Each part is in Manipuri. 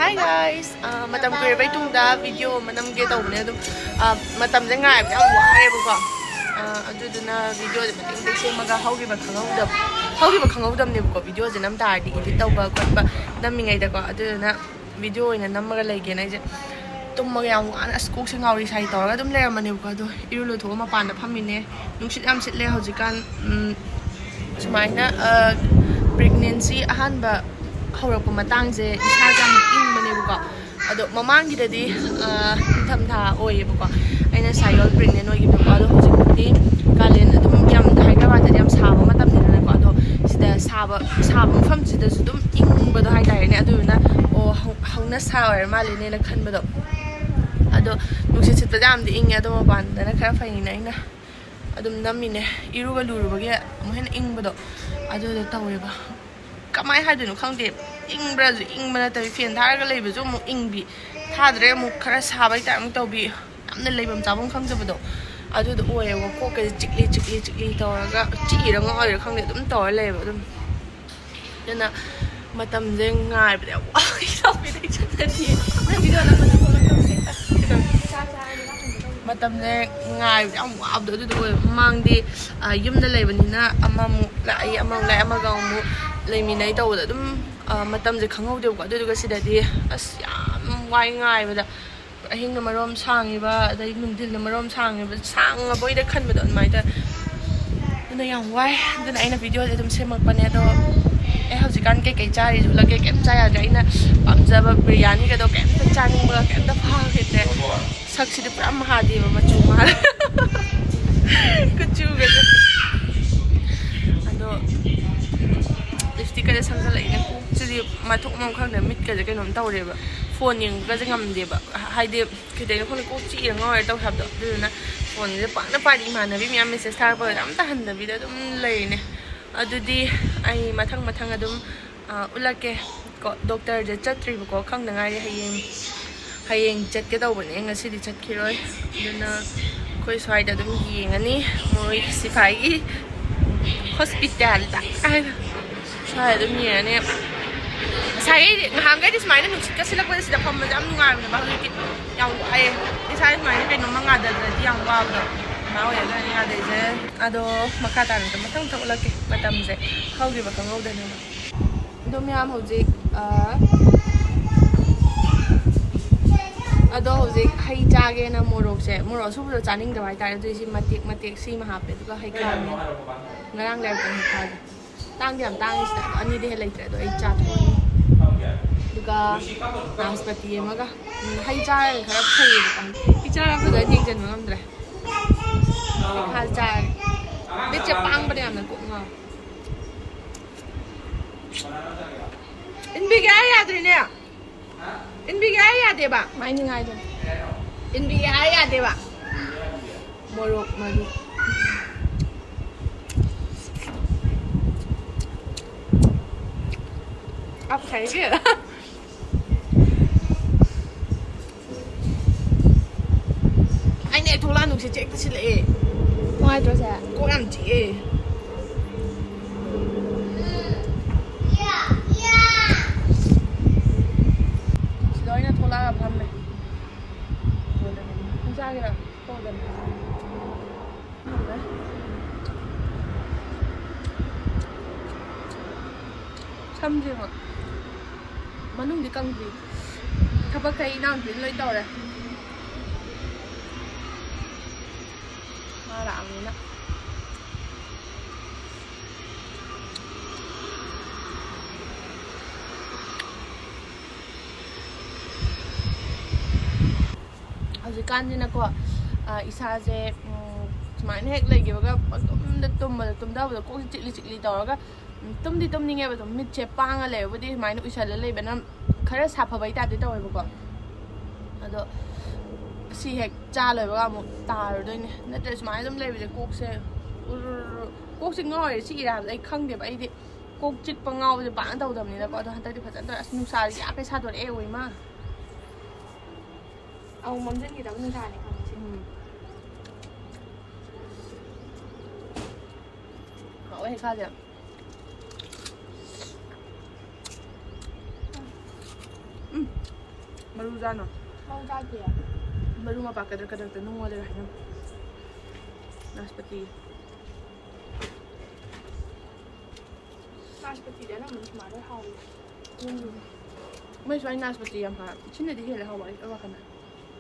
Hi guys! Matam ko rin ba itong video manamge daw niya dum matam din nga ay ang wari ba ko. Ado na video de mating tek se maga haugi ba khangau dam ne ko video je nam ta di edit daw ba ko ba namingai da ko ado na video ina namaga lege na je tum maga yang an askuk se ngauri sai tor dum le mane ko ado iru lo tho ma pan da phamine nungsit am sit le hojikan sumaina pregnancy ahanba hawrappa matangje isaga ingmanebako ado mamangidadi thamtha oyebako aina sayol pregnant oyibako ado hojikti kalen adum yam Hyderabad da yam saba matamnina ko ado sida saba mafam sida sudum ingbado haitare ne aduna o hangna sawer maline na khanbado ado nusi sita jam di inge ado mabanda na khara faina ina adum namine iruga lurubage amohen ingbado ado da taweba kamai haidunu khangde ingbrazu ingmana tabi fen tharga leibazu mu ingbi thadre mu khara sabai ta mu tawbi amna leibam chabam khangjabado adu do oyewa ko ke chikli tawraga chira ngoi khangde dum tawra leiba dum dana matam je ngai bde wa tawbi dei chatani na video na matam ko matam je ngai am abdo du do mangdi yumda leibanina amamu lai amaga mu leiminai tawda dum matamje khangaude ko aduga sidadi as yam wai ngai bada ahingna marom sangiba adai nungdilna marom sangiba sanga boida khanbada mai ta duna yam wai duna aina video de dum semak pane do haujikan ke chari jula ke kem chaya jaina pamjaba biryani ka do kem ta chani ba kem ta pha khete saksidi pura mahadeva machu mar kuchu ga ado lipstick ka samjala ina sidi mathuk mam khangna mit ka ke nom tawreba phone yeng ka jangam deba haide kide ko ko chi ngoi taw habdo duna phone je pakna pari manabi myam message thar ba am ta handa bi da dum leine adudi ai mathang adum ulake ko doctor je chatri ko khangna ngai hayeng chat ke daw bane ngasidi chat khiroi duna koi swai da dum yengani moi sifai hospital ta sai dum yene sai hangai dis mai na nuksit ka sila ko sida pam jam nungar na ba hiti yang ai sai mai na no manga da yang wa do ma ya ga ya de je ado makata na matang ta ulake matam je haugi ba kangau da ne do myam hojik ado hojik hai jage na morok se morok su bu chaning da bai ta du si matik si ma ha pe du hai ka ne ngarang le ko ha tang diam tang is da ani de lai tra do ai cha thoi duga naspati emaga hai cha khara phai kan icha ra da jing jan ngam dre kha cha de che pang ba de am na ko nga in bi ga ya dre ne in bi ga ya de ba mai ni ngai de in bi ga ya de ba morok maru áp thấy kìa anh này thu lan được chị cái xin lệ ngoài rồi sao cô em chị nói là thu lan là thăm này không sao kìa cô gần xăm gì mà manungdi kangdi thaba kai nang pin loi tawre ma ra ang na hojikan ni na ko isa je sumai hek lei ge ga tum da ko chikli tawra tumdi tumninge ba tum mit che panga le budi mainu isal le bena khara sapha bai ta de tawai ba ko ado si hek cha le ba mu tar doi ne na tre smai dum le bi kok se ngoi si ra ai khang de ba ai di kok chik pa ngau je ba taw dam ni da ko ado han ta di phajan da asnu sa ya kai sa dor e oi ma au mom jen ki da nu ta ne khang chi au he kha ja Maru jano. Mau ra kìa. Maru ma pakai kadang tenung ada kan. Naspati. Naspati dia nak macam mana hau. Mai suai naspati yang pa. Cina di hele hawai apa kana.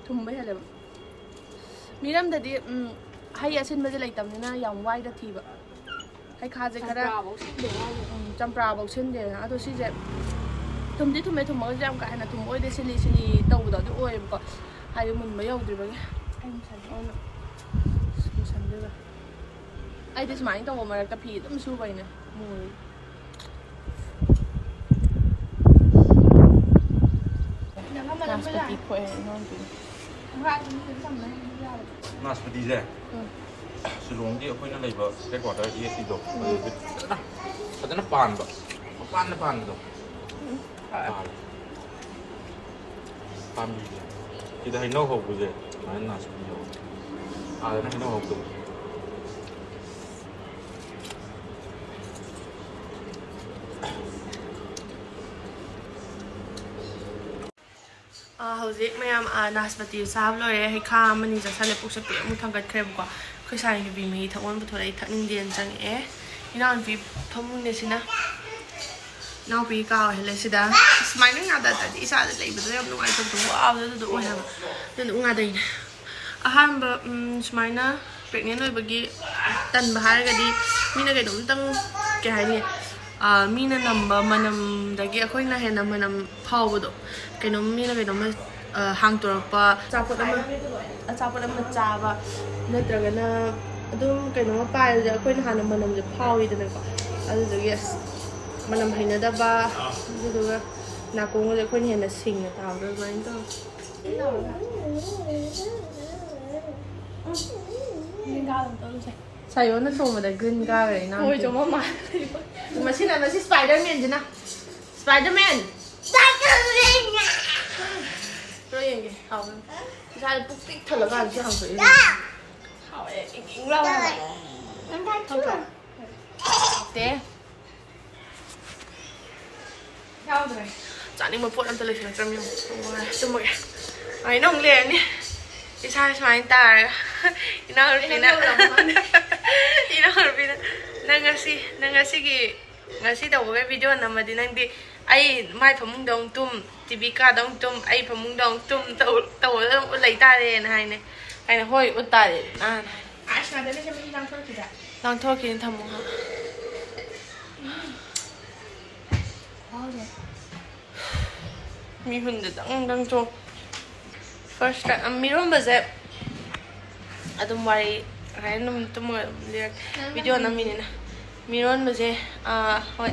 Thum ba hele ba. Miram da di hai asin ba lai tam na yang wai da thi ba. Hai kha je kara. Champra bau sin de na ado si je. Thum di thum me thum ma jam ka hana thum oi de sini tau da du oi ba. Hai mun ma yau dri ba ge. Ai mun san on. Mun san de ba. Ai de smai tau ma ta phi dum su bai na. Mui. Naspati kue non tu. Naspati je. Selong dia apa yang lagi saya kuat ada dia itu. Nah, ada pan ba. Pan tu. Pan dia. Kita hay nấu hộp je. Mana naspati yo. Ada nak nấu hộp tu. Hꯧzik mayam naspati sab lore hai kha mani ja sale puk sapi mu thangat khreb ko khoi sai bi mi thawon bu thorai thakning den chang e ina an bi phamung ne sina naw bi ka hele sida smile nga da da isa da lei bu yam nu ai tum wa da do ha da nu nga dai ahan ba smile pregnant oi bagi tan ba har ga di mina ga dum tang ke hai ni mina number manam dagi akhoi na he na manam phau do kainom mina kainom hang torpa achapot ama chaba natragana adum kainom pai ja akhoi na hana manam je phawi dana ko adu dagi manam hainada ba duga na kong je akhoi hena sing na taw do main to sayo na thoma da green ga re na Ôi chúng mà. mà xin là xin Spider-Man chứ nào Spider-Man rồi gì hầu ra được bút tích thật là gần chứ không phải Hậu ấy cũng lâu rồi. Em thấy chưa? thế Lâu rồi. chả nên một phút ăn tôi lấy cho mình chung một cái ấy nông liền đi đi sai sai ta đi nào đi nào đi nào đi nào nangasi ki ngasi tawag cái video naman din nang di ay may pamung dong tum TV ka dong tum ay pamung dong tum taw ulay ta rin hay ne ay na hoy uta rin Ai sao đây cho mình đang thôi kìa. lang thô kin tham mo ha mi hun de dang cho first mi rom ba ze adum wari random tum video na mi na miron ba je hoi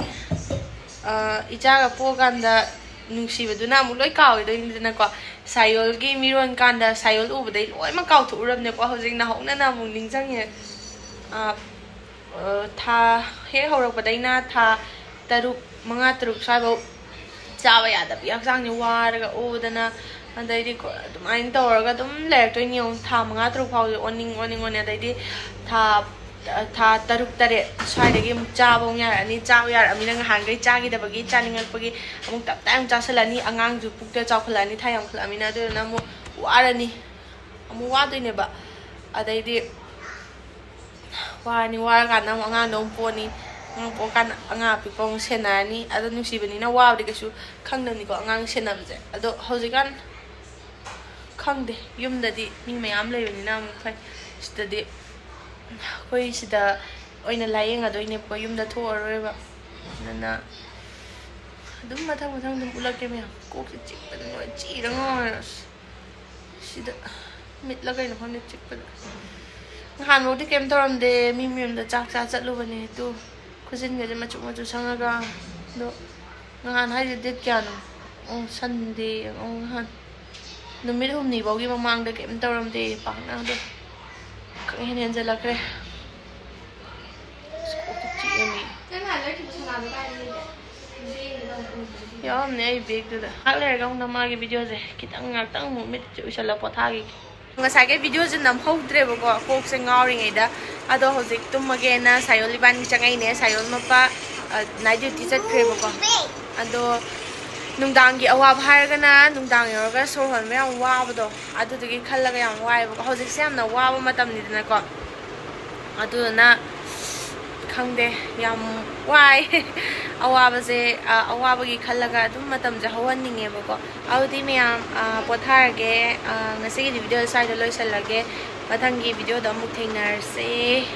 ichaga po ganda nungsi ba duna mu loi kaw do na ko sayol gi miron kanda sayol u ba dai loi ma kaw thu ram ne ko hojing na hong na mu ning jang ye tha he horak ba dai na tha taruk manga taruk sai ba chawa ya da bi jang ni war ga o da na adai di ko dum ain tor ga dum le to ni ong tha manga taruk phau oning adai di tha taruk tare sai de gi cha bong ya ani cha ya ami nang han gai cha gi da bagi cha ningal pagi amuk tap tang cha salani angang ju puk te cha khlani thayam khlami na de na mu warani amu wa de ne ba adai di wa ni war ga na angang dong po ni ngang po kan anga pi pong senani ado nu si bani na wa de ga su khang na ni ko angang senam je ado hojikan khang de yum da di mi mayam le ni na mu phai sta di koi sida oina layeng adoine ko yumda thoroi ba nana dum mathang dum ulake me ko chik pan no chi rang sida mit lagai no hone chik pan han mo di kem toram de mi da chak cha chat lu bane tu khujin ga ma chu sanga ga do ngan hai de det kya no on sunday on han no mi hum ni bogi mamang de kem toram de pa na do kang hen jala kre Cái này lấy chụp làm cái này đi. yo ne big da hak le ga na ma ge video je kitang ngak tang mu mit chu shala potha gi nga sa ge video je nam hau dre bo ko kok se ngawri ngai da ado hojik tum age na sayoli ban changai ne sayol ma pa night duty chat kre bo ko ado ꯅꯨꯡꯗꯥꯡꯒꯤ ꯑꯋꯥꯕ ꯍꯥꯏꯔꯒꯅ ꯅꯨꯡꯗꯥꯡ ꯌꯧꯔꯒ ꯁꯣꯔ ꯍꯣꯟꯕ ꯌꯥꯝ ꯋꯥꯕꯗꯣ ꯑꯗꯨꯗꯨꯒꯤ ꯈꯜꯂꯒ ꯌꯥꯝ ꯋꯥꯏꯑꯦꯕꯀꯣ ꯍꯧꯖꯤꯛꯁꯦ ꯌꯥꯝꯅ ꯋꯥꯕ ꯃꯇꯝꯅꯤꯗꯅꯀꯣ ꯑꯗꯨꯗꯨꯅ ꯈꯪꯗꯦ ꯌꯥꯝ ꯋꯥꯏ ꯑꯋꯥꯕꯁꯦ ꯑꯋꯥꯕꯒꯤ ꯈꯜꯂꯒ ꯑꯗꯨꯝ ꯃꯇꯝꯁꯦ ꯍꯧꯍꯟꯅꯤꯡꯉꯦꯕꯀꯣ ꯑꯗꯨꯗꯤ ꯃꯌꯥꯝ ꯄꯣꯊꯥꯔꯒꯦ ꯉꯁꯤꯒꯤꯗꯤ ꯚꯤꯗꯤꯑꯣ ꯁ꯭ꯋꯥꯏꯗ ꯂꯣꯏꯁꯤꯜꯂꯒꯦ ꯃꯊꯪꯒꯤ ꯚꯤꯗꯤꯑꯣꯗ ꯑꯃꯨꯛ ꯊꯦꯡꯅꯔꯁꯦ